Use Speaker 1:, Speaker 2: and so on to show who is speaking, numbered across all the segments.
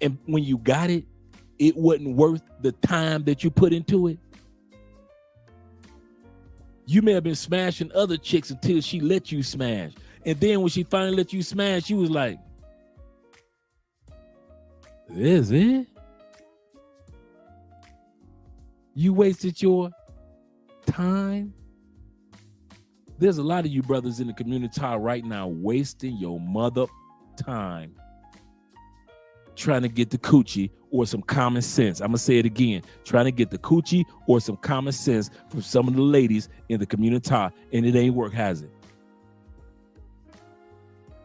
Speaker 1: And when you got it, it wasn't worth the time that you put into it. You may have been smashing other chicks until she let you smash. And then when she finally let you smash, you was like, this is it? You wasted your time? There's a lot of you brothers in the community right now wasting your mother time trying to get the coochie or some common sense. I'm going to say it again. Trying to get the coochie or some common sense from some of the ladies in the community, and it ain't work, has it?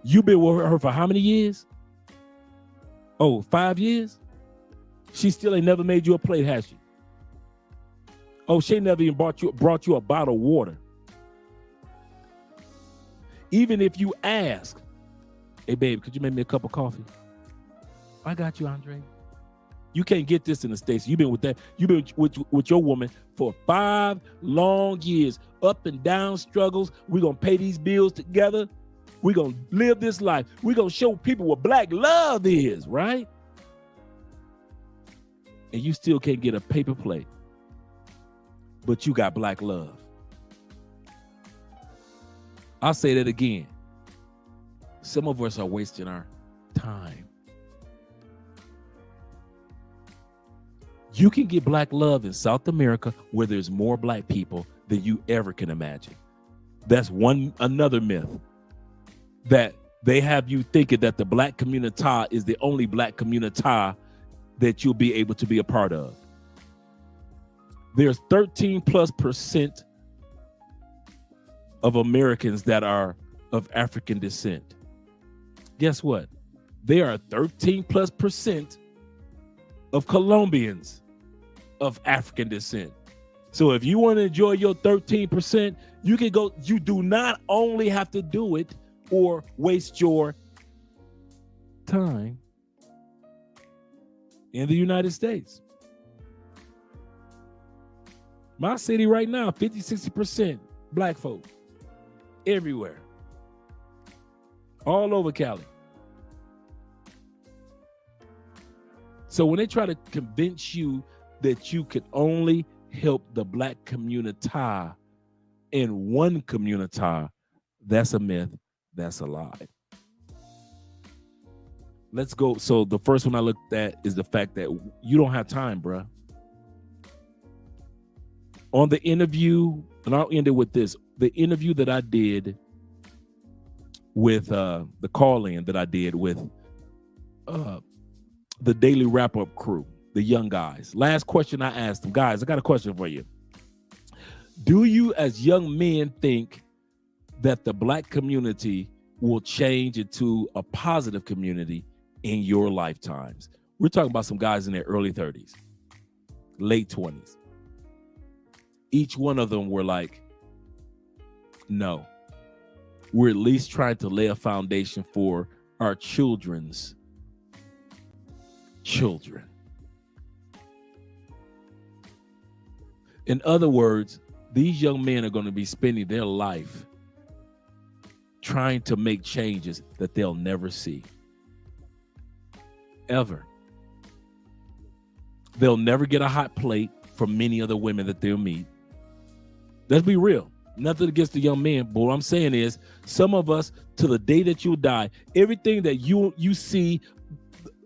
Speaker 1: You been with her for how many years? Oh, 5 years? She still ain't never made you a plate, has she? Oh, she never even brought you a bottle of water. Even if you ask, hey, babe, could you make me a cup of coffee? I got you, Andre. You can't get this in the States. You've been with your woman for 5 long years, up and down struggles. We're going to pay these bills together. We're going to live this life. We're going to show people what black love is, right? And you still can't get a paper plate, but you got black love. I'll say that again. Some of us are wasting our time. You can get black love in South America where there's more black people than you ever can imagine. That's another myth, that they have you thinking that the black community is the only black community that you'll be able to be a part of. There's 13+% of Americans that are of African descent. Guess what? There are 13+% of Colombians of African descent. So if you want to enjoy your 13%, you can go. You do not only have to do it or waste your time in the United States. My city right now, 50-60% black folk everywhere, all over Cali. So when they try to convince you that you could only help the black community in one community, that's a myth. That's a lie. Let's go. So the first one I looked at is the fact that you don't have time, bruh. On the interview, and I'll end it with this, the interview that I did with the call-in that I did with the Daily Wrap-Up crew, the young guys. Last question I asked them, guys, I got a question for you. Do you as young men think that the black community will change into a positive community in your lifetimes? We're talking about some guys in their early 30s, late 20s. Each one of them were like, no, we're at least trying to lay a foundation for our children's children. In other words, these young men are going to be spending their life trying to make changes that they'll never see. Ever. They'll never get a hot plate from many other women that they'll meet. Let's be real. Nothing against the young men, but what I'm saying is, some of us, to the day that you die, everything that you see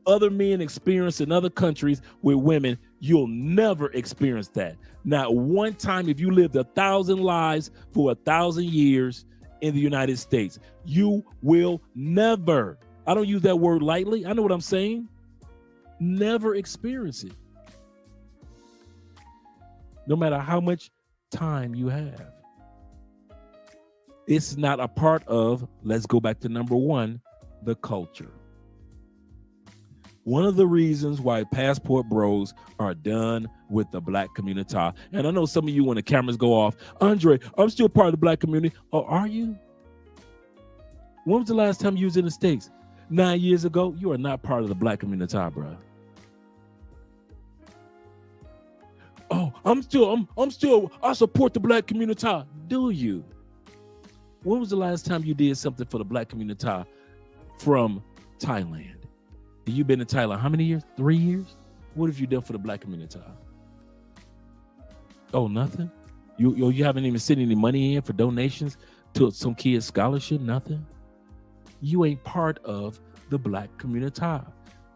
Speaker 1: other men experience in other countries with women, you'll never experience that. Not one time. If you lived 1,000 lives for 1,000 years in the United States, you will never, I don't use that word lightly, I know what I'm saying, never experience it. No matter how much time you have. It's not a part of, let's go back to number one, the culture. One of the reasons why passport bros are done with the black community, and I know some of you, when the cameras go off, Andre, I'm still part of the black community. Oh, are you? When was the last time you was in the States? 9 years ago? You are not part of the black community, bro. Oh, I'm still, I support the black community. Do you? When was the last time you did something for the black community from Thailand? You've been in Thailand how many years? 3 years? What have you done for the black community? Oh, nothing? You haven't even sent any money in for donations to some kid's scholarship? Nothing? You ain't part of the black community.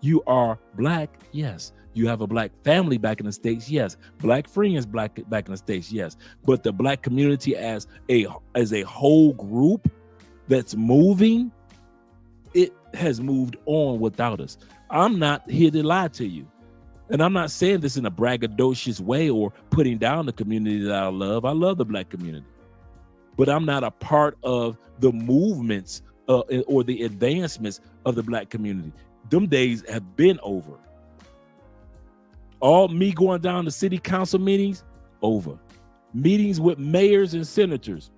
Speaker 1: You are black, yes. You have a black family back in the States, yes. Black friends back in the States, yes. But the black community as a whole group that's moving, it has moved on without us. I'm not here to lie to you. And I'm not saying this in a braggadocious way or putting down the community that I love. I love the black community. But I'm not a part of the movements or the advancements of the black community. Them days have been over. All me going down to city council meetings, over. Meetings with mayors and senators,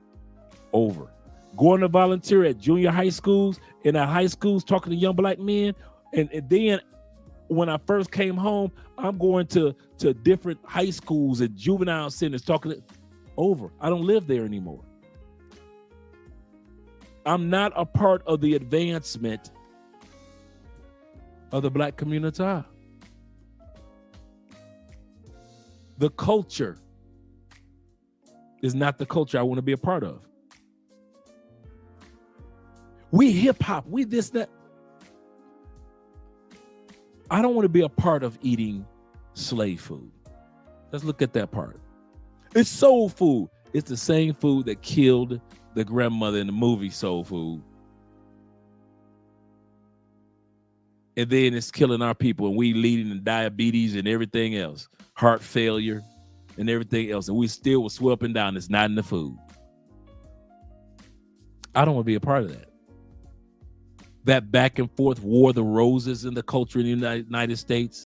Speaker 1: over. Going to volunteer at junior high schools and at high schools talking to young black men. And then when I first came home, I'm going to different high schools and juvenile centers talking to, over. I don't live there anymore. I'm not a part of the advancement of the black community. The culture is not the culture I want to be a part of. We hip hop, we this, that. I don't want to be a part of eating slave food. Let's look at that part. It's soul food. It's the same food that killed the grandmother in the movie Soul Food. And then it's killing our people, and we leading to diabetes and everything else, heart failure and everything else. And we still will swear up and down it's not in the food. I don't want to be a part of that. That back and forth war of the roses in the culture in the United States.